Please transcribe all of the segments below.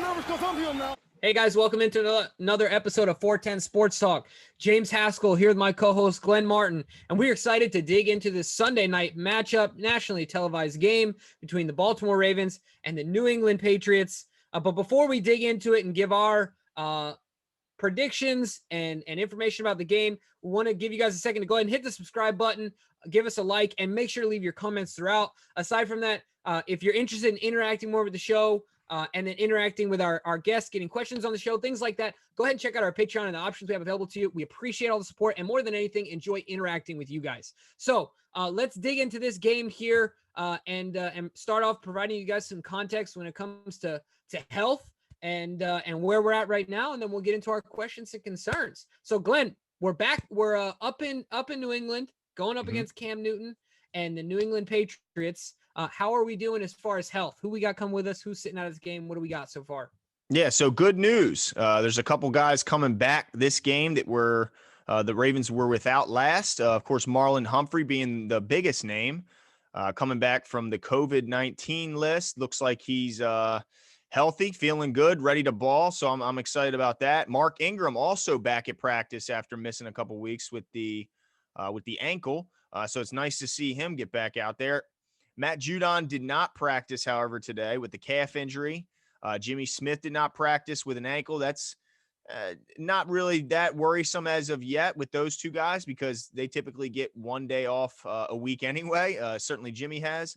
nervous because I'm here now. Hey guys, welcome into another episode of 410 Sports Talk. James Haskell here with my co-host Glenn Martin, and we're excited to dig into this Sunday night matchup, nationally televised game between the Baltimore Ravens and the New England Patriots. But before we dig into it and give our predictions and information about the game, we want to give you guys a second to go ahead and hit the subscribe button, give us a like, and make sure to leave your comments throughout. Aside from that, if you're interested in interacting more with the show, and then interacting with our guests, getting questions on the show, things like that, go ahead and check out our Patreon and the options we have available to you. We appreciate all the support, and more than anything, enjoy interacting with you guys. So let's dig into this game here and start off providing you guys some context when it comes to health and where we're at right now, and then we'll get into our questions and concerns. So Glenn, we're back. We're up in New England, going up against Cam Newton and the New England Patriots. How are we doing as far as health? Who we got come with us? Who's sitting out of this game? What do we got so far? Yeah, so good news. There's a couple guys coming back this game that were the Ravens were without last. Of course, Marlon Humphrey being the biggest name, coming back from the COVID-19 list. Looks like he's healthy, feeling good, ready to ball. So I'm excited about that. Mark Ingram also back at practice after missing a couple weeks with the ankle. So it's nice to see him get back out there. Matt Judon did not practice, however, today with the calf injury. Jimmy Smith did not practice with an ankle. That's not really that worrisome as of yet with those two guys because they typically get 1 day off a week anyway. Certainly Jimmy has.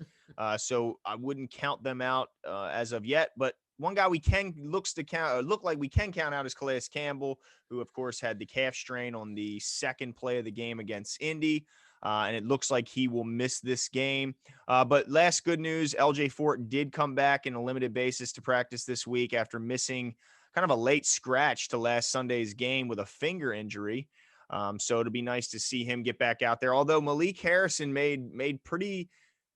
So I wouldn't count them out as of yet. But one guy we can look like we can count out is Calais Campbell, who, of course, had the calf strain on the second play of the game against Indy. And it looks like he will miss this game. But last good news, LJ Fort did come back in a limited basis to practice this week after missing kind of a late scratch to last Sunday's game with a finger injury. So it'll be nice to see him get back out there. Although Malik Harrison made pretty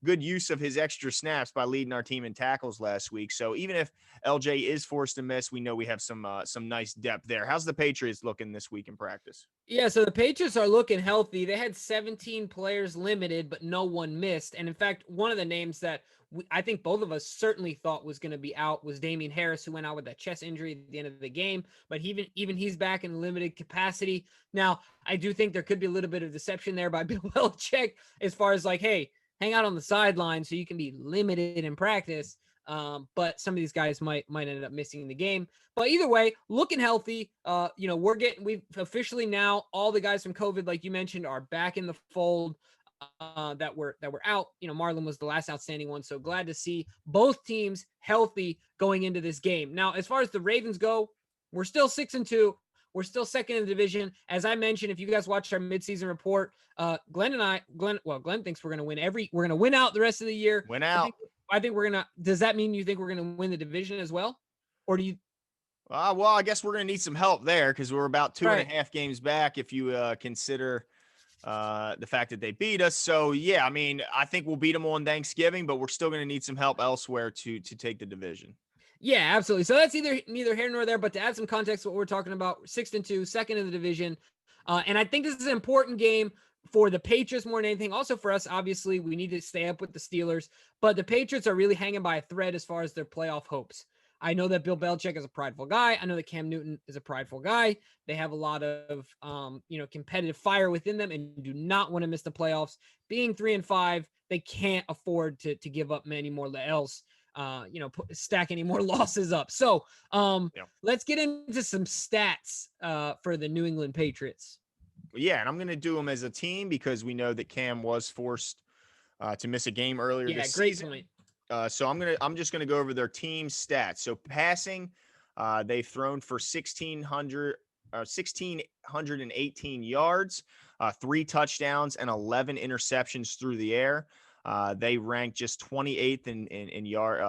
good use of his extra snaps by leading our team in tackles last week. So even if LJ is forced to miss, we know we have some nice depth there. How's the Patriots looking this week in practice? Yeah, so the Patriots are looking healthy. They had 17 players limited, but no one missed. And in fact, one of the names that I think both of us certainly thought was going to be out was Damian Harris, who went out with that chest injury at the end of the game. But even he's back in limited capacity. Now, I do think there could be a little bit of deception there by Bill Belichick as far as like, hey, hang out on the sideline so you can be limited in practice. But some of these guys might end up missing the game. But either way, looking healthy. We've officially now all the guys from COVID, like you mentioned, are back in the fold. That were out. Marlon was the last outstanding one. So glad to see both teams healthy going into this game. Now, as far as the Ravens go, we're still 6-2. We're still second in the division. As I mentioned, if you guys watched our midseason report, Glenn thinks we're going to win we're going to win out the rest of the year. Win out. I think we're going to, does that mean you think we're going to win the division as well? Or do you? Well, I guess we're going to need some help there because we're about 2.5 games back if you consider the fact that they beat us. So, yeah, I mean, I think we'll beat them on Thanksgiving, but we're still going to need some help elsewhere to take the division. Yeah, absolutely. So that's neither here nor there, but to add some context to what we're talking about, 6-2, second in the division. And I think this is an important game for the Patriots more than anything. Also for us, obviously, we need to stay up with the Steelers, but the Patriots are really hanging by a thread as far as their playoff hopes. I know that Bill Belichick is a prideful guy. I know that Cam Newton is a prideful guy. They have a lot of, competitive fire within them and do not want to miss the playoffs. Being 3-5, they can't afford to give up many more else. Stack any more losses up. So let's get into some stats for the New England Patriots. Yeah, and I'm going to do them as a team because we know that Cam was forced to miss a game earlier this season. Great point. So I'm just going to go over their team stats. So passing, they've thrown for 1,618 yards, 3 touchdowns, and 11 interceptions through the air. They rank just 28th in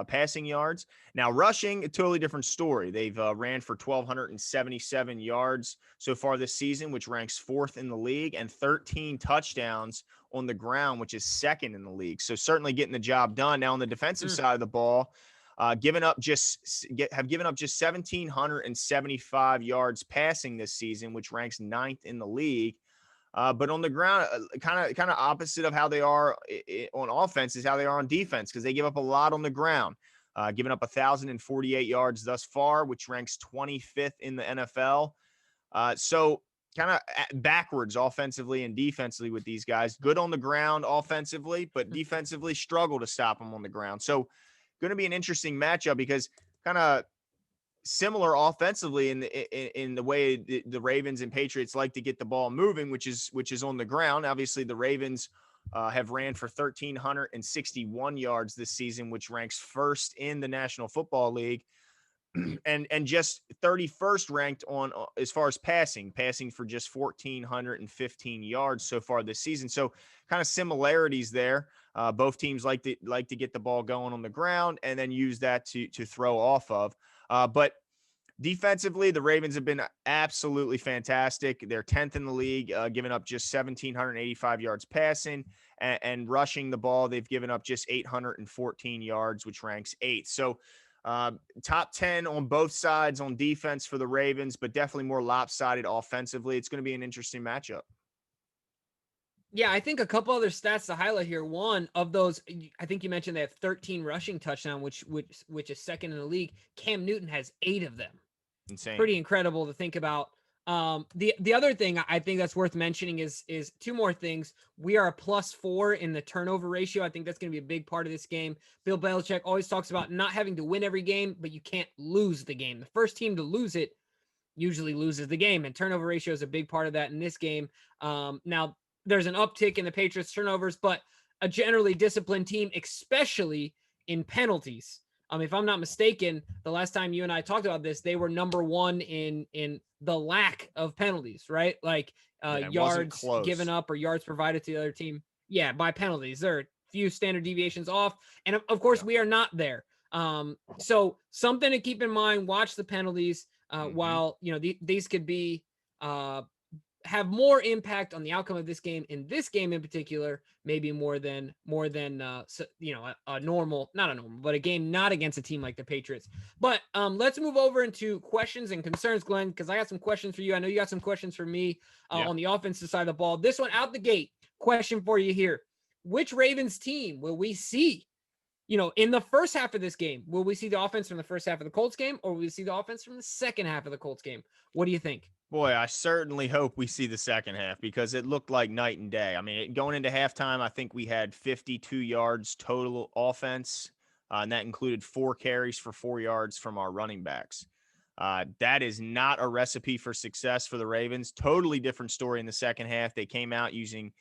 passing yards. Now, rushing, a totally different story. They've ran for 1,277 yards so far this season, which ranks 4th in the league, and 13 touchdowns on the ground, which is 2nd in the league. So certainly getting the job done. Now, on the defensive side of the ball, have given up just 1,775 yards passing this season, which ranks 9th in the league. But on the ground, kind of opposite of how they are on offense is how they are on defense because they give up a lot on the ground. giving up 1,048 yards thus far, which ranks 25th in the NFL. So kind of backwards offensively and defensively with these guys. Good on the ground offensively, but defensively struggle to stop them on the ground. So going to be an interesting matchup because kind of similar offensively in the way the Ravens and Patriots like to get the ball moving, which is on the ground. Obviously, the Ravens have ran for 1,361 yards this season, which ranks first in the National Football League, and just 31st ranked on as far as passing for just 1,415 yards so far this season. So kind of similarities there. Both teams like to get the ball going on the ground and then use that to throw off of. But defensively, the Ravens have been absolutely fantastic. They're 10th in the league, giving up just 1,785 yards passing and rushing the ball. They've given up just 814 yards, which ranks 8th. So top 10 on both sides on defense for the Ravens, but definitely more lopsided offensively. It's going to be an interesting matchup. Yeah, I think a couple other stats to highlight here. One of those, I think you mentioned they have 13 rushing touchdowns, which is second in the league. Cam Newton has 8 of them. Insane. Pretty incredible to think about. The other thing I think that's worth mentioning is two more things. We are a +4 in the turnover ratio. I think that's going to be a big part of this game. Bill Belichick always talks about not having to win every game, but you can't lose the game. The first team to lose it usually loses the game, and turnover ratio is a big part of that in this game. Now, there's an uptick in the Patriots turnovers, but a generally disciplined team, especially in penalties. If I'm not mistaken, the last time you and I talked about this, they were number 1 in the lack of penalties, right? Like yards given up or yards provided to the other team. Yeah, by penalties. There are a few standard deviations off. And of course, we are not there. So something to keep in mind, watch the penalties while, these could be have more impact on the outcome of this game. In this game in particular, maybe more than a normal, not a normal, but a game not against a team like the Patriots. But let's move over into questions and concerns, Glenn, because I got some questions for you. I know you got some questions for me on the offensive side of the ball. This one out the gate, question for you here. Which Ravens team will we see in the first half of this game? Will we see the offense from the first half of the Colts game, or will we see the offense from the second half of the Colts game? What do you think? Boy, I certainly hope we see the second half because it looked like night and day. I mean, going into halftime, I think we had 52 yards total offense, and that included 4 carries for 4 yards from our running backs. That is not a recipe for success for the Ravens. Totally different story in the second half. They came out using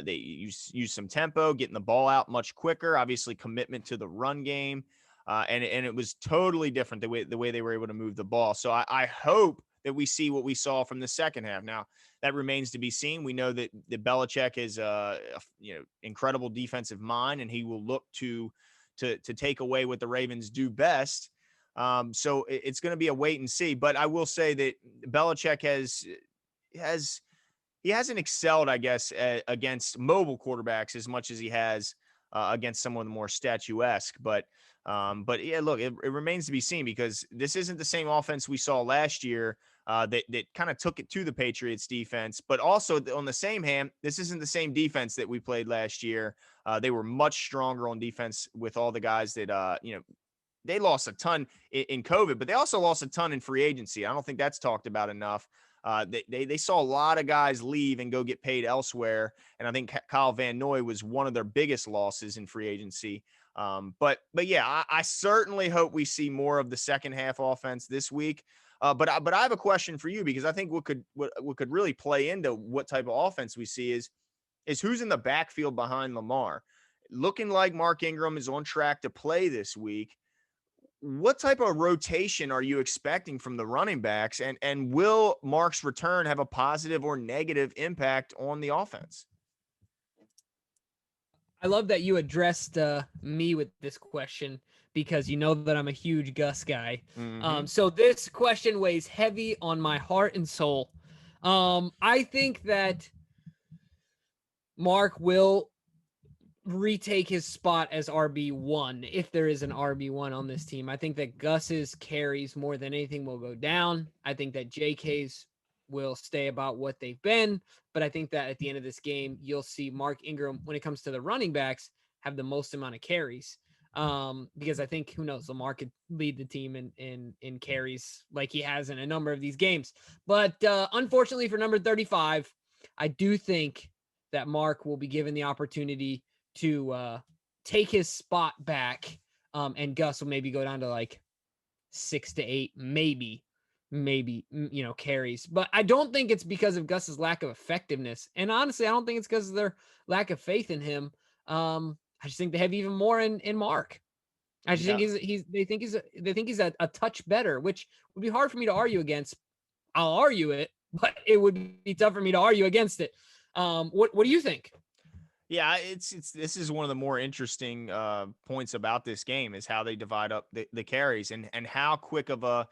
they used some tempo, getting the ball out much quicker, obviously commitment to the run game, and it was totally different the way they were able to move the ball. So I hope that we see what we saw from the second half. Now, that remains to be seen. We know that Belichick is a incredible defensive mind, and he will look to take away what the Ravens do best. So it's going to be a wait and see. But I will say that Belichick he hasn't excelled, I guess, against mobile quarterbacks as much as he has against some of the more statuesque. But yeah, look, it remains to be seen because this isn't the same offense we saw last year that kind of took it to the Patriots defense. But also on the same hand, this isn't the same defense that we played last year. They were much stronger on defense with all the guys that, they lost a ton in COVID, but they also lost a ton in free agency. I don't think that's talked about enough. They saw a lot of guys leave and go get paid elsewhere. And I think Kyle Van Noy was one of their biggest losses in free agency. But yeah, I certainly hope we see more of the second half offense this week. But I have a question for you because I think what could really play into what type of offense we see is who's in the backfield behind Lamar. Looking like Mark Ingram is on track to play this week. What type of rotation are you expecting from the running backs, and will Mark's return have a positive or negative impact on the offense? I love that you addressed me with this question because you know that I'm a huge Gus guy. Mm-hmm. So this question weighs heavy on my heart and soul. I think that Mark will retake his spot as RB1 if there is an RB1 on this team. I think that Gus's carries more than anything will go down. I think that JK's will stay about what they've been, but I think that at the end of this game, you'll see Mark Ingram, when it comes to the running backs, have the most amount of carries. Because I think, who knows, Lamar could lead the team in carries like he has in a number of these games. But unfortunately for number 35, I do think that Mark will be given the opportunity to take his spot back, and Gus will maybe go down to like 6 to 8, maybe, carries. But I don't think it's because of Gus's lack of effectiveness. And honestly, I don't think it's because of their lack of faith in him. I just think they have even more in Mark. I just think they think he's a touch better, which would be hard for me to argue against. I'll argue it, but it would be tough for me to argue against it. What do you think? Yeah, it's this is one of the more interesting points about this game is how they divide up the carries and how quick of a,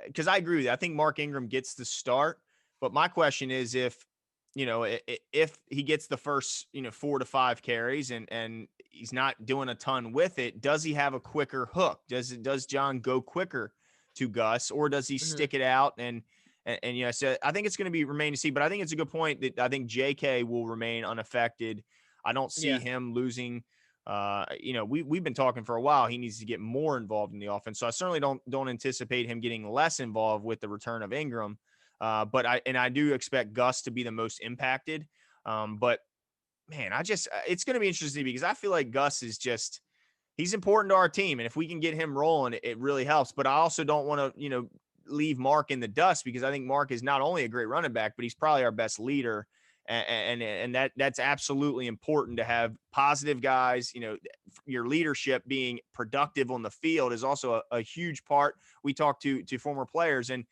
because I agree with you. I think Mark Ingram gets the start, but my question is if he gets the first 4 to 5 carries and he's not doing a ton with it, does he have a quicker hook? Does John go quicker to Gus, or does he stick it out and so I think it's going to be remain to see, but I think it's a good point that I think JK will remain unaffected. I don't see him losing. We've been talking for a while. He needs to get more involved in the offense. So I certainly don't anticipate him getting less involved with the return of Ingram. But I do expect Gus to be the most impacted. But man, it's going to be interesting because I feel like Gus is he's important to our team. And if we can get him rolling, it really helps. But I also don't want to, leave Mark in the dust, because I think Mark is not only a great running back, but he's probably our best leader. And that's absolutely important to have positive guys. Your leadership being productive on the field is also a huge part. We talk to former players, and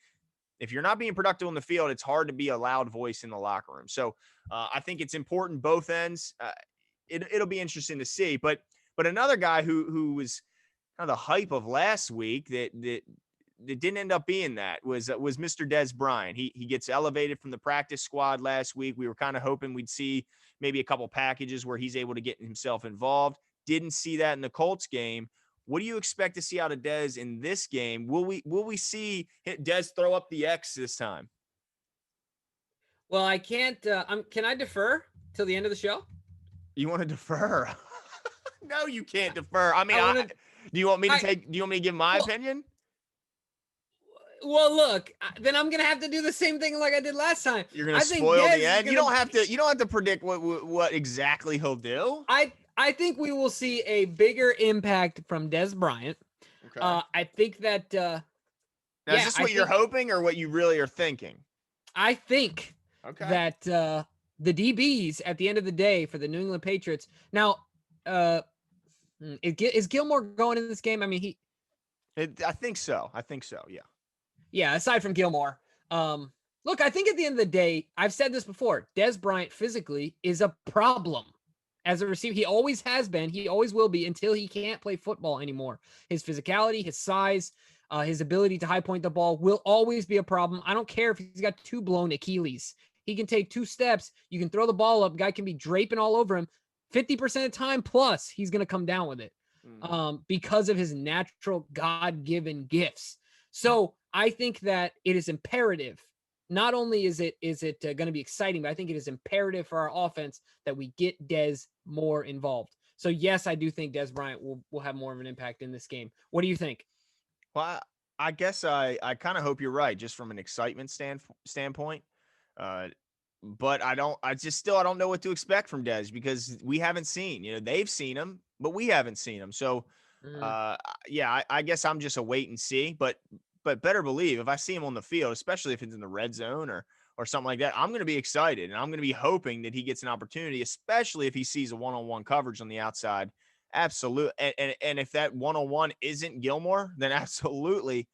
if you're not being productive on the field, it's hard to be a loud voice in the locker room. So I think it's important both ends. It'll be interesting to see. But another guy who was kind of the hype of last week that didn't end up being that was Mr. Dez Bryant. He gets elevated from the practice squad last week. We were kind of hoping we'd see maybe a couple packages where he's able to get himself involved. Didn't see that in the Colts game. What do you expect to see out of Dez in this game? Will we see Dez throw up the X this time? Well, I can't. Can I defer till the end of the show? You want to defer? No, you can't defer. I mean, do you want me to give my opinion? Well, look, then I'm gonna have to do the same thing like I did last time. You're gonna spoil the end. You don't have to predict what exactly he'll do. I think we will see a bigger impact from Dez Bryant. Okay. I think that. Now, is this what you're hoping or what you really are thinking? I think that the DBs at the end of the day for the New England Patriots. Now, is Gilmore going in this game? I mean, I think so. Yeah. Yeah, aside from Gilmore. Look, I think at the end of the day, I've said this before, Dez Bryant physically is a problem as a receiver. He always has been. He always will be until he can't play football anymore. His physicality, his size, his ability to high point the ball will always be a problem. I don't care if he's got 2 blown Achilles. He can take 2 steps. You can throw the ball up. Guy can be draping all over him. 50% of the time plus, he's going to come down with it because of his natural God-given gifts. So I think that it is imperative. Not only is it going to be exciting, but I think it is imperative for our offense that we get Dez more involved. So yes, I do think Dez Bryant will have more of an impact in this game. What do you think? Well, I guess I kind of hope you're right, just from an excitement standpoint. But I don't know what to expect from Dez because we haven't seen. They've seen him, but we haven't seen him. So, I guess I'm just a wait and see. But better believe if I see him on the field, especially if it's in the red zone or something like that, I'm going to be excited and I'm going to be hoping that he gets an opportunity, especially if he sees a one-on-one coverage on the outside. Absolutely. And if that one-on-one isn't Gilmore, then absolutely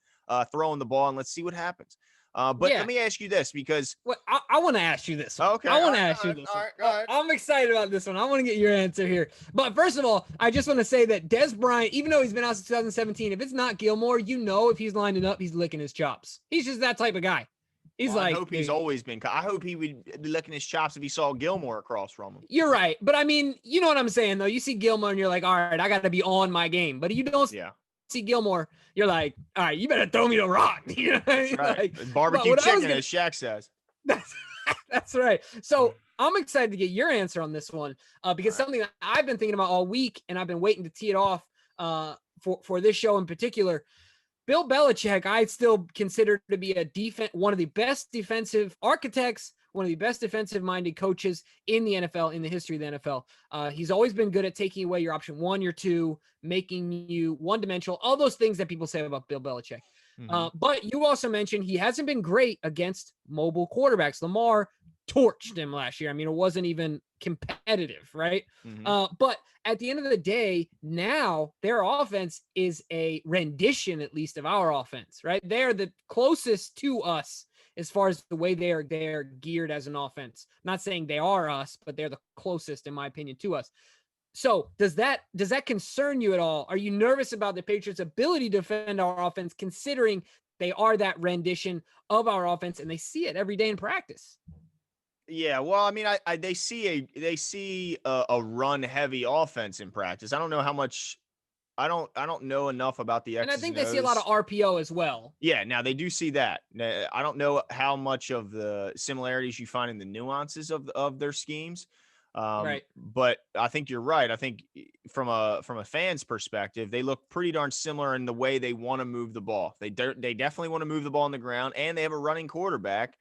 throwing the ball and let's see what happens. Let me ask you this because I want to ask you this. Okay. I want to ask you this. All right. I'm excited about this one. I want to get your answer here. But first of all, I just want to say that Dez Bryant, even though he's been out since 2017, if it's not Gilmore, if he's lining up, he's licking his chops. He's just that type of guy. I hope he's always been. I hope he would be licking his chops if he saw Gilmore across from him. You're right. But I mean, you know what I'm saying, though. You see Gilmore and you're like, all right, I got to be on my game. But you don't see Gilmore, you're like, all right, you better throw me the rock. You know what I mean? Right. Like, barbecue chicken, as Shaq says. That's right. So I'm excited to get your answer on this one because something that I've been thinking about all week and I've been waiting to tee it off for this show in particular. Bill Belichick, I still consider to be one of the best defensive architects, one of the best defensive-minded coaches in the NFL, in the history of the NFL. He's always been good at taking away your option one, your two, making you one-dimensional, all those things that people say about Bill Belichick. Mm-hmm. But you also mentioned he hasn't been great against mobile quarterbacks. Lamar torched him last year. I mean, it wasn't even competitive, right? Mm-hmm. But at the end of the day, now their offense is a rendition, at least, of our offense, right? They're the closest to us as far as the way they're geared as an offense. I'm not saying they are us, but they're the closest, in my opinion, to us. So does that concern you at all? Are you nervous about the Patriots' ability to defend our offense, considering they are that rendition of our offense and they see it every day in practice? Yeah, well, I mean, they see a run heavy offense in practice. I don't know how much. I don't know enough about the And I X's think and they see a lot of O's. RPO as well. Yeah, now they do see that. I don't know how much of the similarities you find in the nuances of their schemes, Right. but I think you're right. I think from a fan's perspective, they look pretty darn similar in the way they want to move the ball. They definitely want to move the ball on the ground, and they have a running quarterback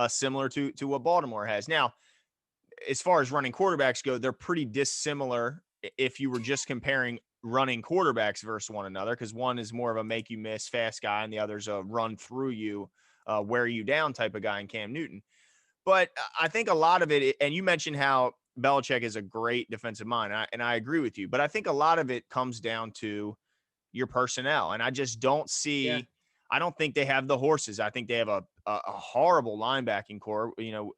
similar to what Baltimore has. Now, as far as running quarterbacks go, they're pretty dissimilar if you were just comparing running quarterbacks versus one another, because one is more of a make you miss fast guy and the other's a run through you, wear you down type of guy in Cam Newton. But I think a lot of it, and you mentioned how Belichick is a great defensive mind, and I agree with you, but I think a lot of it comes down to your personnel. And I just don't Yeah. see, I don't think they have the horses. I think they have a horrible linebacking core. You know,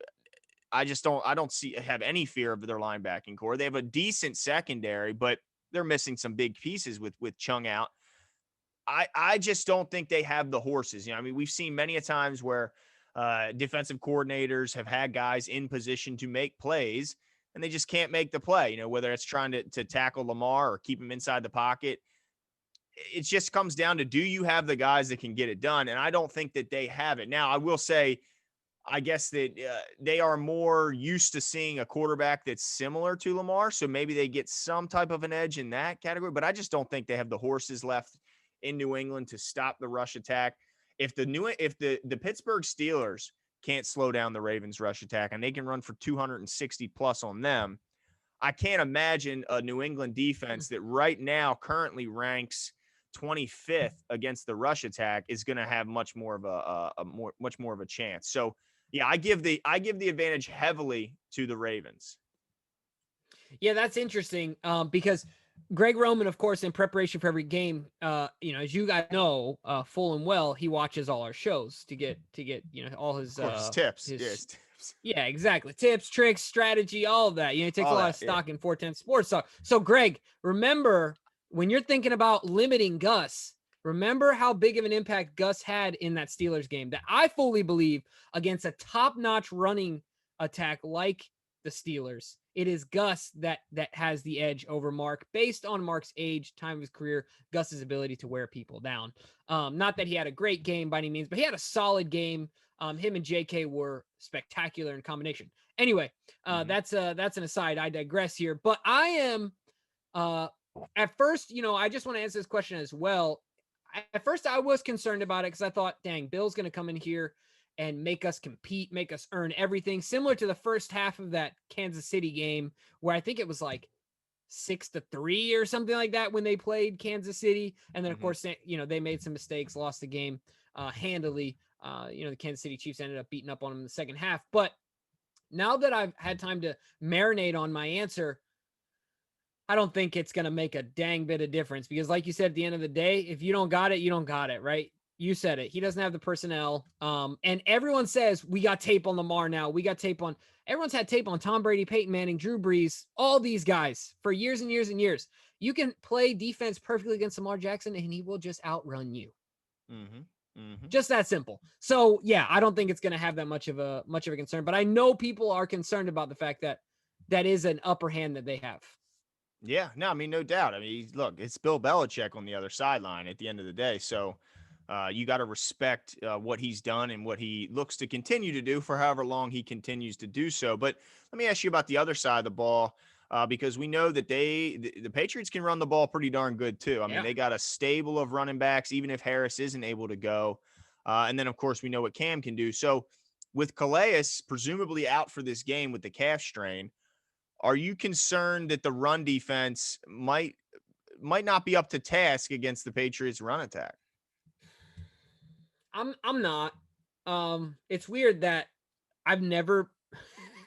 I don't see have any fear of their linebacking core. They have a decent secondary, but they're missing some big pieces with Chung out. I just don't think they have the horses. You know, I mean, we've seen many a times where defensive coordinators have had guys in position to make plays and they just can't make the play. You know, whether it's trying to tackle Lamar or keep him inside the pocket. It just comes down to, do you have the guys that can get it done? And I don't think that they have it. Now, I will say, I guess that they are more used to seeing a quarterback that's similar to Lamar, so maybe they get some type of an edge in that category. But I just don't think they have the horses left in New England to stop the rush attack. If the Pittsburgh Steelers can't slow down the Ravens rush attack and they can run for 260 plus on them, I can't imagine a New England defense that right now currently ranks 25th against the rush attack is going to have much more of much more of a chance. So yeah, I give the advantage heavily to the Ravens. Yeah, that's interesting because Greg Roman, of course, in preparation for every game, as you guys know, full and well, he watches all our shows to get all Of course, tips. his Yes, tips. yeah, exactly, tips, tricks, strategy, all of that. He takes a All lot that. of Yeah. stock in 410 Sports Talk. So, Greg, remember when you're thinking about limiting Gus. Remember how big of an impact Gus had in that Steelers game that I fully believe against a top-notch running attack like the Steelers. It is Gus that has the edge over Mark based on Mark's age, time of his career, Gus's ability to wear people down. Not that he had a great game by any means, but he had a solid game. Him and JK were spectacular in combination. Anyway, that's an aside. I digress here, but I am at first, I just want to answer this question as well. At first, I was concerned about it because I thought, dang, Bill's going to come in here and make us compete, make us earn everything, similar to the first half of that Kansas City game where I think it was like 6-3 or something like that when they played Kansas City. And then, of course, they made some mistakes, lost the game handily. The Kansas City Chiefs ended up beating up on them in the second half. But now that I've had time to marinate on my answer, I don't think it's going to make a dang bit of difference because, like you said, at the end of the day, if you don't got it, you don't got it, right? You said it. He doesn't have the personnel. And everyone says we got tape on Lamar now. We got tape on. Everyone's had tape on Tom Brady, Peyton Manning, Drew Brees, all these guys for years and years and years. You can play defense perfectly against Lamar Jackson, and he will just outrun you. Mm-hmm. Mm-hmm. Just that simple. So yeah, I don't think it's going to have that much of a concern. But I know people are concerned about the fact that that is an upper hand that they have. Yeah, no, I mean, no doubt. I mean, look, it's Bill Belichick on the other sideline at the end of the day. So you got to respect what he's done and what he looks to continue to do for however long he continues to do so. But let me ask you about the other side of the ball. because we know that the Patriots can run the ball pretty darn good too. I mean, Yeah. they got a stable of running backs, even if Harris isn't able to go. And then, of course, we know what Cam can do. So with Calais presumably out for this game with the calf strain, are you concerned that the run defense might not be up to task against the Patriots run attack? I'm not. It's weird that I've never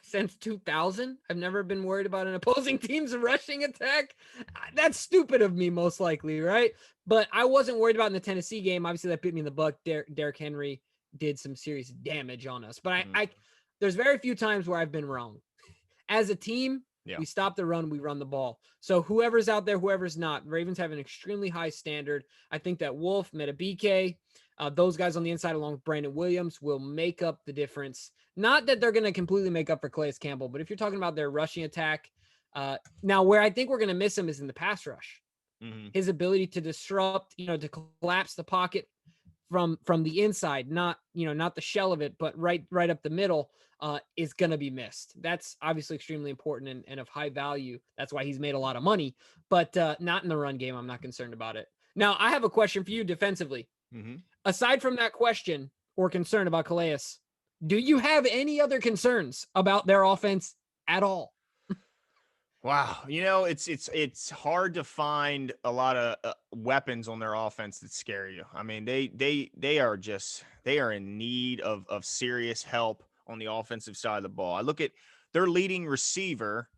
since 2000, I've never been worried about an opposing team's rushing attack. That's stupid of me, most likely, right? But I wasn't worried about in the Tennessee game. Obviously, that bit me in the butt. Derrick Henry did some serious damage on us. But Mhm. I there's very few times where I've been wrong. As a team, Yeah. we stop the run, we run the ball. So whoever's out there, whoever's not, Ravens have an extremely high standard. I think that Wolf, Metabike, those guys on the inside, along with Brandon Williams, will make up the difference. Not that they're going to completely make up for Calais Campbell, but if you're talking about their rushing attack, now where I think we're going to miss him is in the pass rush. Mm-hmm. His ability to disrupt, to collapse the pocket from the inside, not the shell of it, but right up the middle, is going to be missed. That's obviously extremely important and of high value. That's why he's made a lot of money, but not in the run game. I'm not concerned about it. Now, I have a question for you defensively. Mm-hmm. Aside from that question or concern about Calais, do you have any other concerns about their offense at all? Wow, it's hard to find a lot of weapons on their offense that scare you. I mean, they are in need of serious help on the offensive side of the ball. I look at their leading receiver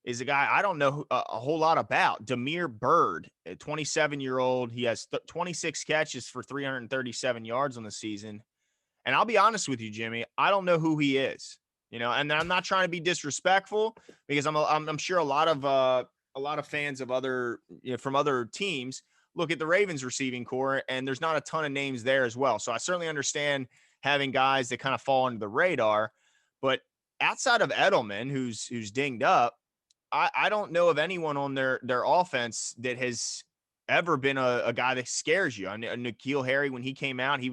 is a guy I don't know a whole lot about, Demir Bird, a 27-year-old. He has 26 catches for 337 yards on the season. And I'll be honest with you, Jimmy, I don't know who he is. And I'm not trying to be disrespectful because I'm sure a lot of fans of other from other teams look at the Ravens receiving core, and there's not a ton of names there as well. So I certainly understand having guys that kind of fall under the radar, but outside of Edelman, who's dinged up, I don't know of anyone on their offense that has ever been a guy that scares you. N'Keal Harry, when he came out, he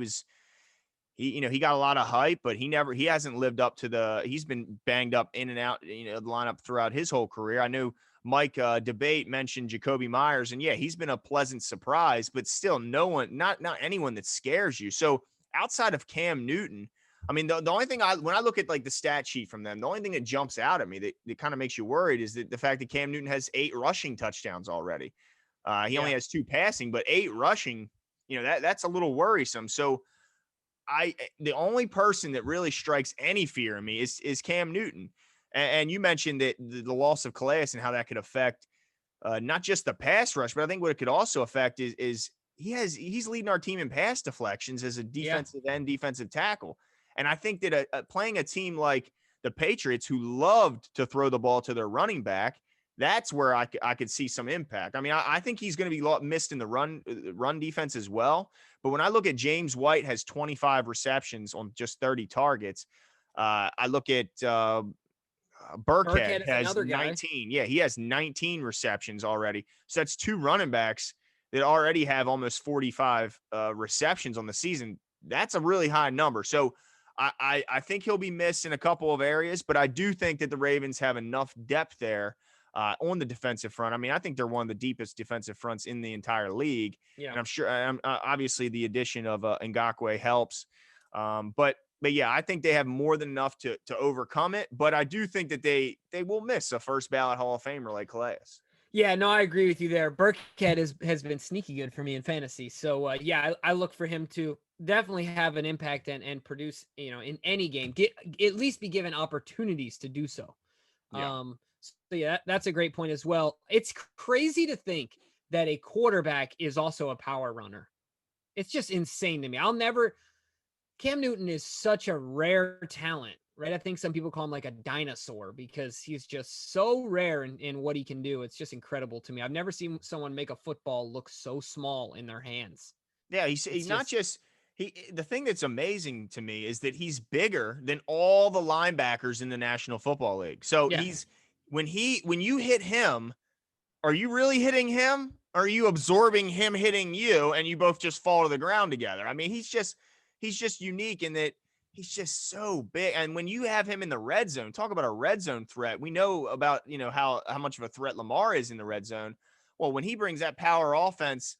got a lot of hype, but he hasn't lived up to he's been banged up in and out, the lineup throughout his whole career. I know Mike Debate mentioned Jacoby Myers, and yeah, he's been a pleasant surprise, but still not anyone that scares you. So outside of Cam Newton, I mean, the only thing when I look at like the stat sheet from them, the only thing that jumps out at me that kind of makes you worried is that the fact that Cam Newton has 8 rushing touchdowns already. He only has 2 passing, but 8 rushing, that's a little worrisome. So the only person that really strikes any fear in me is Cam Newton. And you mentioned that the loss of Calais and how that could affect not just the pass rush, but I think what it could also affect is he's leading our team in pass deflections as a Yeah. defensive end, defensive tackle. And I think that playing a team like the Patriots, who loved to throw the ball to their running back, that's where I could see some impact. I mean, I think he's going to be missed in the run defense as well. But when I look at James White has 25 receptions on just 30 targets, I look at Burkhead Burkhead is has another guy. 19. Yeah, he has 19 receptions already. So that's 2 running backs that already have almost 45 receptions on the season. That's a really high number. So I think he'll be missed in a couple of areas, but I do think that the Ravens have enough depth there on the defensive front. I mean, I think they're one of the deepest defensive fronts in the entire league. Yeah. And I'm sure obviously the addition of Ngakoue helps. But yeah, I think they have more than enough to overcome it. But I do think that they will miss a first ballot Hall of Famer like Calais. Yeah, no, I agree with you there. Burkhead has been sneaky good for me in fantasy. So yeah, I look for him to definitely have an impact and produce, in any game, get at least be given opportunities to do so. Yeah. So yeah, that's a great point as well. It's crazy to think that a quarterback is also a power runner. It's just insane to me. Cam Newton is such a rare talent, right? I think some people call him like a dinosaur because he's just so rare in what he can do. It's just incredible to me. I've never seen someone make a football look so small in their hands. Yeah, he's It's not just, just the thing that's amazing to me is that he's bigger than all the linebackers in the National Football League. So yeah, when you hit him, are you really hitting him? Or are you absorbing him hitting you and you both just fall to the ground together? I mean, he's just unique in that He's just so big. And when you have him in the red zone, talk about a red zone threat. We know about, how much of a threat Lamar is in the red zone. Well, when he brings that power offense,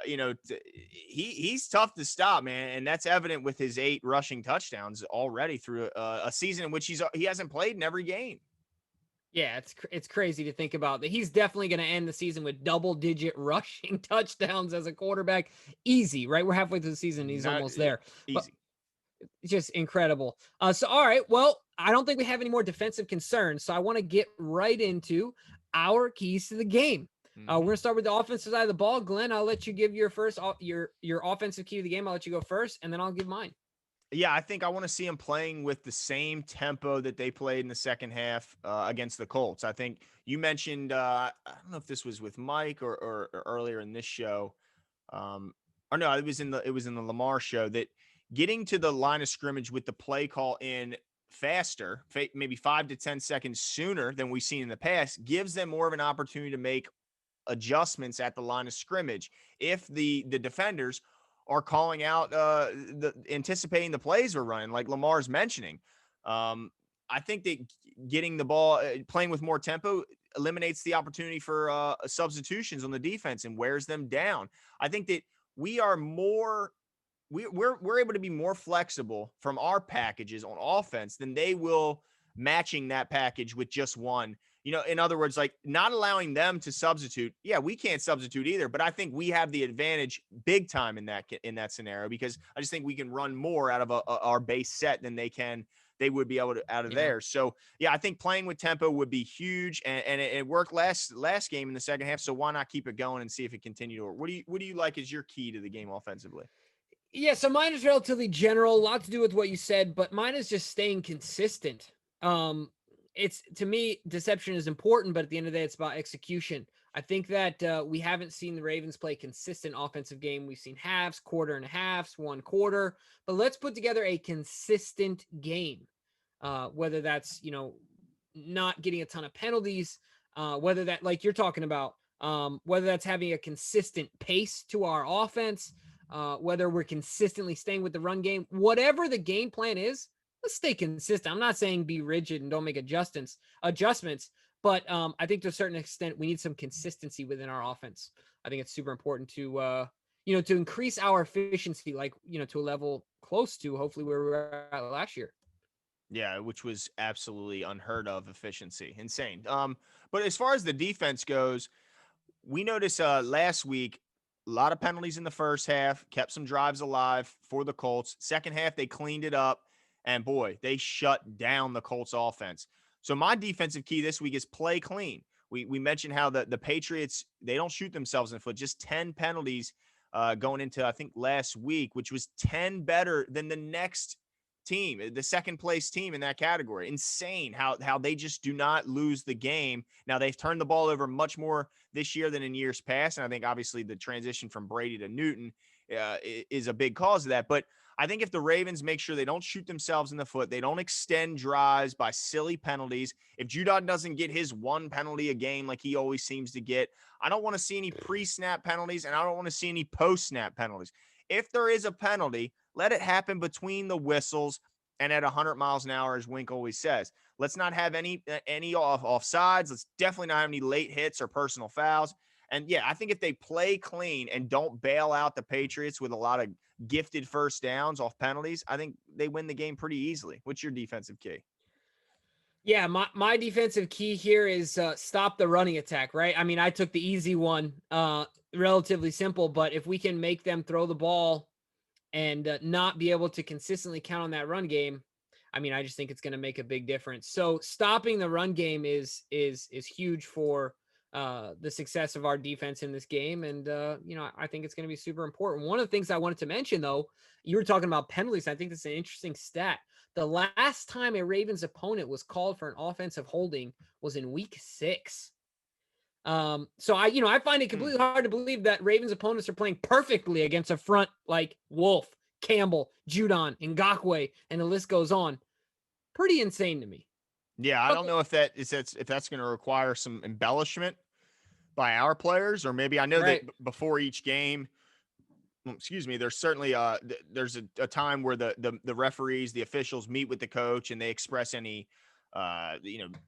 he's tough to stop, man. And that's evident with his 8 rushing touchdowns already through a season in which he hasn't played in every game. Yeah, it's crazy to think about that. He's definitely going to end the season with double-digit rushing touchdowns as a quarterback. Easy, right? We're halfway through the season and he's Not almost there. But easy. it's just incredible. So, all right. Well, I don't think we have any more defensive concerns. So I want to get right into our keys to the game. We're Mm-hmm. gonna start with the offensive side of the ball. Glenn, I'll let you give your first your offensive key to the game. I'll let you go first, and then I'll give mine. Yeah, I think I want to see him playing with the same tempo that they played in the second half against the Colts. I think you mentioned, I don't know if this was with Mike or earlier in this show, um, or no, it was in the Lamar show, that getting to the line of scrimmage with the play call in faster, maybe 5 to 10 seconds sooner than we've seen in the past, gives them more of an opportunity to make adjustments at the line of scrimmage. If the defenders are calling out the anticipating the plays we're running, like Lamar's mentioning, um, I think that getting the ball, playing with more tempo, eliminates the opportunity for substitutions on the defense and wears them down. I think that we are more we're able to be more flexible from our packages on offense than they will matching that package with just one. In other words, like, not allowing them to substitute. Yeah, we can't substitute either, but I think we have the advantage big time in that scenario, because I just think we can run more out of our base set than they would be able to out of Yeah. there. So yeah, I think playing with tempo would be huge, and it worked last game in the second half. So why not keep it going and see if it continued? Or what do you like as your key to the game offensively? Yeah, so mine is relatively general, a lot to do with what you said, but mine is just staying consistent. It's to me, deception is important, but at the end of the day, it's about execution. I think that we haven't seen the Ravens play consistent offensive game. We've seen halves, quarter and halves, one quarter, but let's put together a consistent game. Whether that's not getting a ton of penalties, whether that like you're talking about, whether that's having a consistent pace to our offense, whether we're consistently staying with the run game, whatever the game plan is, let's stay consistent. I'm not saying be rigid and don't make adjustments, but I think to a certain extent we need some consistency within our offense. I think it's super important to increase our efficiency, like to a level close to hopefully where we were at last year. Yeah, which was absolutely unheard of efficiency. Insane. But as far as the defense goes, we noticed last week a lot of penalties in the first half, kept some drives alive for the Colts. Second half, they cleaned it up, and boy, they shut down the Colts offense. So my defensive key this week is play clean. We mentioned how the Patriots, they don't shoot themselves in the foot. Just 10 penalties going into, I think, last week, which was 10 better than the next team, the second place team in that category. Insane how they just do not lose the game. Now, they've turned the ball over much more this year than in years past, and I think obviously the transition from Brady to Newton is a big cause of that. But I think if the Ravens make sure they don't shoot themselves in the foot, they don't extend drives by silly penalties. If Judon doesn't get his one penalty a game like he always seems to get, I don't want to see any pre-snap penalties, and I don't want to see any post-snap penalties. If there is a penalty, let it happen between the whistles and at 100 miles an hour, as Wink always says. Let's not have any offsides. Let's definitely not have any late hits or personal fouls. And yeah, I think if they play clean and don't bail out the Patriots with a lot of gifted first downs off penalties, I think they win the game pretty easily. What's your defensive key? Yeah, my defensive key here is stop the running attack, right? I mean, I took the easy one, relatively simple, but if we can make them throw the ball and not be able to consistently count on that run game, I mean, I just think it's going to make a big difference. So stopping the run game is huge for the success of our defense in this game, and I think it's going to be super important. One of the things I wanted to mention, though, you were talking about penalties. I think that's an interesting stat. The last time a Ravens opponent was called for an offensive holding was in Week 6. So I find it completely hard to believe that Ravens opponents are playing perfectly against a front like Wolf, Campbell, Judon, Ngakwe, and the list goes on. Pretty insane to me. Yeah, I But don't know if that's going to require some embellishment by our players, or maybe I know that right. before each game excuse me, there's certainly there's a time where the referees, the officials meet with the coach and they express any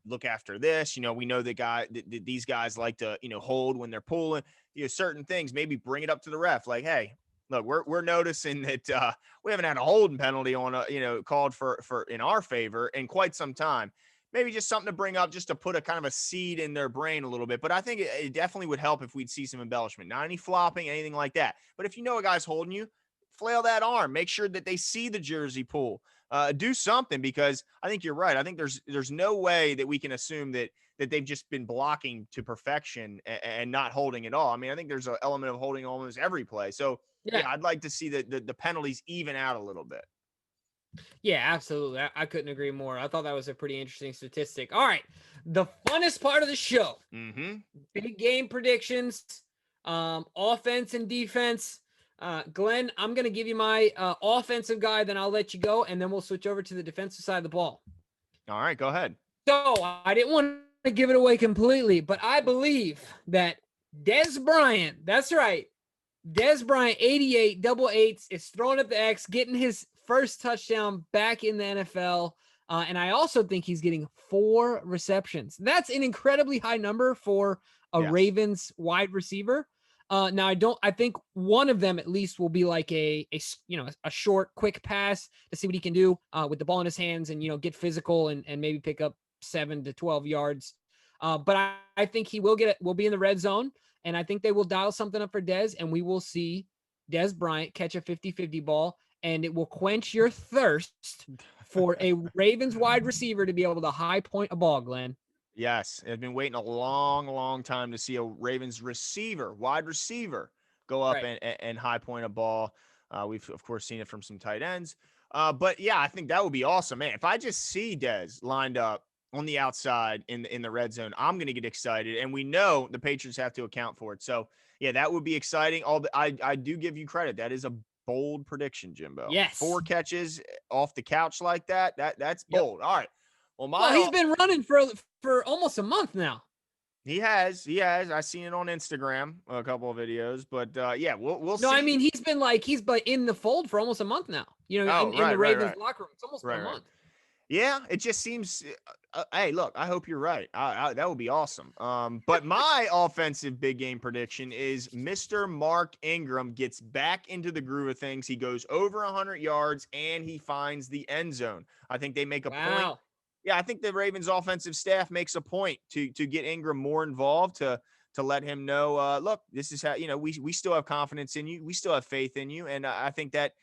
look after this. We know these guys like to hold when they're pulling certain things. Maybe bring it up to the ref, like, hey, look, we're noticing that we haven't had a holding penalty on called for in our favor in quite some time. Maybe just something to bring up, just to put a kind of a seed in their brain a little bit. But I think it definitely would help if we'd see some embellishment, not any flopping, anything like that. But if you know a guy's holding you, flail that arm, make sure that they see the jersey pull, do something, because I think you're right. I think there's no way that we can assume that they've just been blocking to perfection and not holding at all. I mean, I think there's an element of holding almost every play. So Yeah. yeah, I'd like to see the penalties even out a little bit. Yeah, absolutely. I couldn't agree more. I thought that was a pretty interesting statistic. All right. The funnest part of the show. Mm-hmm. Big game predictions, offense and defense. Glenn, I'm going to give you my offensive guy, then I'll let you go, and then we'll switch over to the defensive side of the ball. All right, go ahead. So I didn't want to give it away completely, but I believe that Dez Bryant, that's right, Dez Bryant, 88, double eights, is throwing up the X, getting his first touchdown back in the NFL. And I also think he's getting 4 receptions. That's an incredibly high number for a Yes. Ravens wide receiver. Now I think one of them at least will be like a short, quick pass to see what he can do with the ball in his hands and, get physical and maybe pick up 7 to 12 yards. But I think he will be in the red zone. And I think they will dial something up for Dez, and we will see Dez Bryant catch a 50-50 ball, and it will quench your thirst for a Ravens wide receiver to be able to high point a ball, Glenn. Yes, I've been waiting a long, long time to see a Ravens wide receiver, go up Right. and high point a ball. We've of course seen it from some tight ends, but yeah, I think that would be awesome, man. If I just see Dez lined up on the outside in the red zone, I'm going to get excited, and we know the Patriots have to account for it. So yeah, that would be exciting. I do give you credit. That is a bold prediction, Jimbo. Yes. 4 catches off the couch like that. That's bold. All right. Well, he's been running for almost a month now. He has. I seen it on Instagram, a couple of videos, but yeah, we'll see. No, I mean he's been in the fold for almost a month now. In the Ravens locker room, it's almost been a month. Yeah, it just seems. Hey, look, I hope you're right. That would be awesome. But my offensive big game prediction is Mr. Mark Ingram gets back into the groove of things. He goes over 100 yards and he finds the end zone. I think they make a point. Yeah, I think the Ravens offensive staff makes a point to get Ingram more involved, to let him know, look, this is how, we still have confidence in you. We still have faith in you. And I think that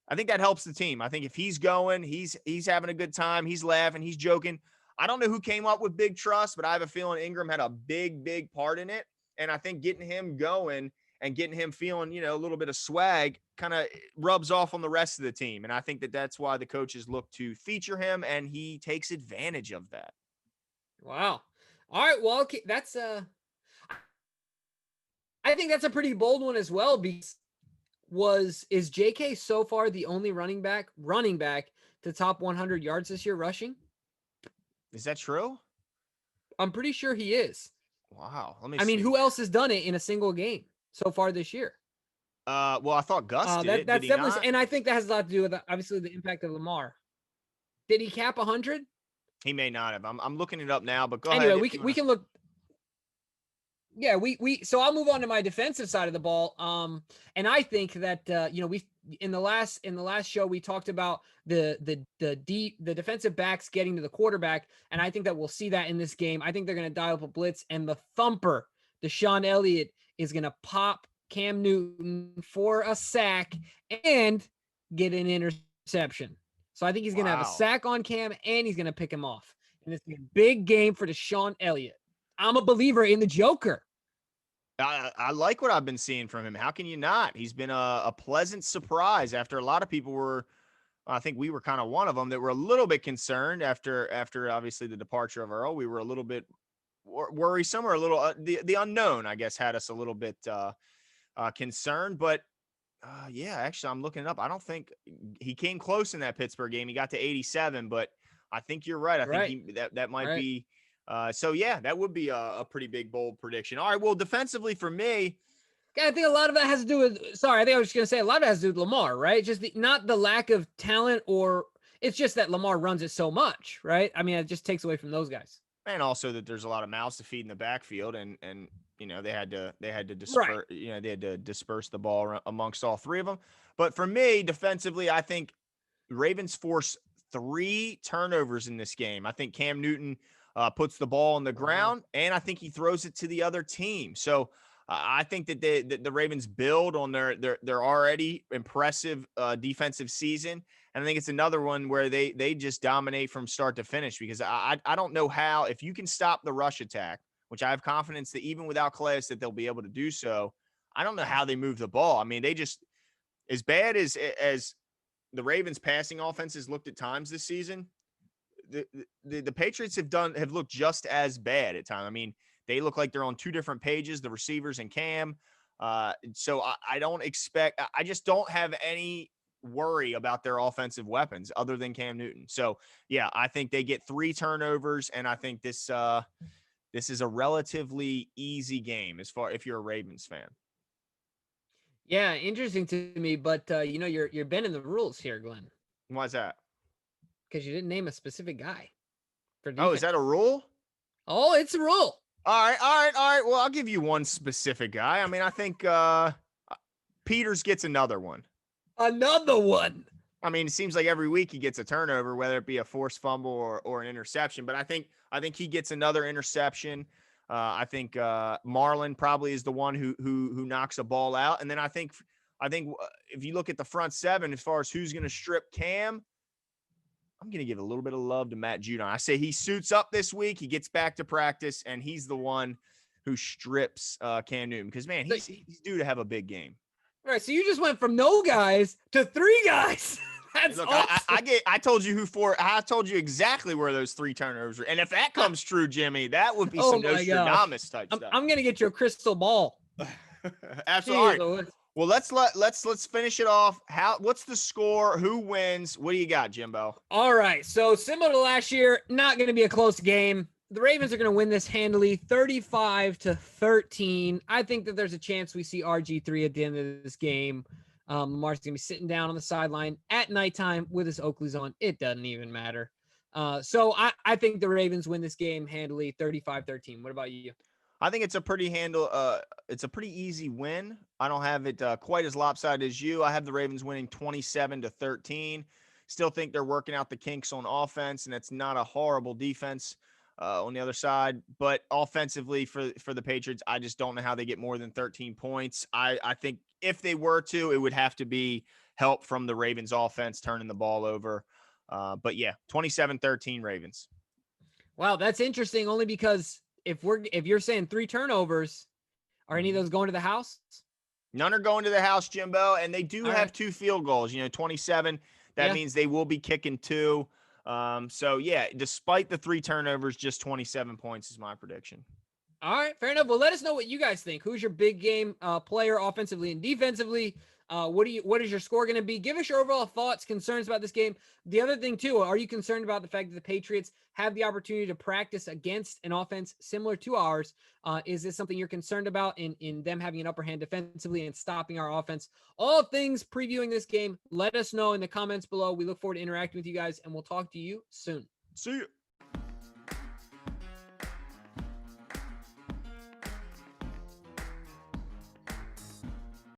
helps the team. I think if he's going, he's having a good time, he's laughing, he's joking. I don't know who came up with big trust, but I have a feeling Ingram had a big part in it. And I think getting him going and getting him feeling, a little bit of swag kind of rubs off on the rest of the team. And I think that's why the coaches look to feature him, and he takes advantage of that. Wow. All right. Well, okay, I think that's a pretty bold one as well, because is JK so far the only running back to top 100 yards this year rushing? Is that true? I'm pretty sure he is. Wow. Let me I see. mean, who else has done it in a single game so far this year? Well, I thought Gus did it. That's did he definitely, not? and I think that has a lot to do with obviously the impact of Lamar. Did he cap 100? He may not have. I'm looking it up now, but go ahead. Anyway, we can look. Yeah, so I'll move on to my defensive side of the ball. And I think that we in the last show we talked about the defensive backs getting to the quarterback, and I think that we'll see that in this game. I think they're going to dial up a blitz, and the thumper, Deshaun Elliott, is going to pop Cam Newton for a sack and get an interception. So I think he's going to have a sack on Cam, and he's going to pick him off. And it's a big game for Deshaun Elliott. I'm a believer in the Joker. I like what I've been seeing from him. How can you not? He's been a pleasant surprise after a lot of people were, I think we were kind of one of them, that were a little bit concerned after obviously the departure of Earl. We were a little bit worrisome, or a little, the unknown, I guess, had us a little bit concerned. But yeah, actually, I'm looking it up. I don't think he came close in that Pittsburgh game. He got to 87, but I think you're right. I think that might be. So yeah, that would be a pretty big, bold prediction. All right. Well, defensively for me, I think a lot of that has to do with. Sorry, I think I was just gonna say a lot of it has to do with Lamar, right? Just not the lack of talent, or it's just that Lamar runs it so much, right? I mean, it just takes away from those guys. And also that there's a lot of mouths to feed in the backfield, and they had to Right. disperse they had to disperse the ball amongst all three of them. But for me, defensively, I think the Ravens force 3 turnovers in this game. I think Cam Newton puts the ball on the Wow. ground, and I think he throws it to the other team. So I think that the Ravens build on their already impressive defensive season, and I think it's another one where they just dominate from start to finish, because I don't know how, if you can stop the rush attack, which I have confidence that even without Calais that they'll be able to do so. I don't know how they move the ball. I mean, they just, as bad as the Ravens passing offense has looked at times this season, the Patriots have looked just as bad at times. I mean, they look like they're on two different pages, the receivers and Cam. So I don't expect, I just don't have any worry about their offensive weapons other than Cam Newton. So yeah, I think they get 3 turnovers, and I think this is a relatively easy game as far if you're a Ravens fan. Yeah, interesting to me, but you're bending the rules here, Glenn, Why is that? because you didn't name a specific guy for Oh, is that a defense. rule? Oh, it's a rule. All right. Well, I'll give you one specific guy. I mean, I think Peters gets another one. Another one. I mean, it seems like every week he gets a turnover, whether it be a forced fumble or an interception. But I think he gets another interception. I think Marlon probably is the one who knocks a ball out. And then I think if you look at the front seven as far as who's going to strip Cam, I'm going to give a little bit of love to Matt Judon. I say he suits up this week. He gets back to practice, and he's the one who strips Cam Newton, because, man, So, he's due to have a big game. all right, so you just went from no guys to 3 guys. That's Look, awesome. I told you I told you exactly where those 3 turnovers were. And if that comes true, Jimmy, that would be Oh some my gosh. Nostradamus type I'm, stuff. I'm gonna get you a crystal ball. Absolutely. All Jeez right. Louise. Well, let's finish it off. What's the score? Who wins? What do you got, Jimbo? All right, so similar to last year, not gonna be a close game. The Ravens are gonna win this handily, 35-13. I think that there's a chance we see RG3 at the end of this game. Lamar's gonna be sitting down on the sideline at nighttime with his Oakleys on. It doesn't even matter. So I think the Ravens win this game handily, 35-13. What about you? I think it's a it's a pretty easy win. I don't have it quite as lopsided as you. I have the Ravens winning 27-13. Still think they're working out the kinks on offense, and it's not a horrible defense on the other side. But offensively for the Patriots, I just don't know how they get more than 13 points. I think if they were to, it would have to be help from the Ravens offense turning the ball over. But yeah, 27-13 Ravens. Wow, that's interesting. Only because if you're saying 3 turnovers, are any of Mhm. those going to the house? None are going to the house, Jimbo, and they do All have right. 2 field goals. 27. That Yeah. means they will be kicking 2. So yeah, despite the 3 turnovers, just 27 points is my prediction. All right, fair enough. Well, let us know what you guys think. Who's your big game player offensively and defensively? What is your score going to be? Give us your overall thoughts, concerns about this game. The other thing too, are you concerned about the fact that the Patriots have the opportunity to practice against an offense similar to ours? Is this something you're concerned about in them having an upper hand defensively and stopping our offense? All things previewing this game. Let us know in the comments below. We look forward to interacting with you guys, and we'll talk to you soon. See you.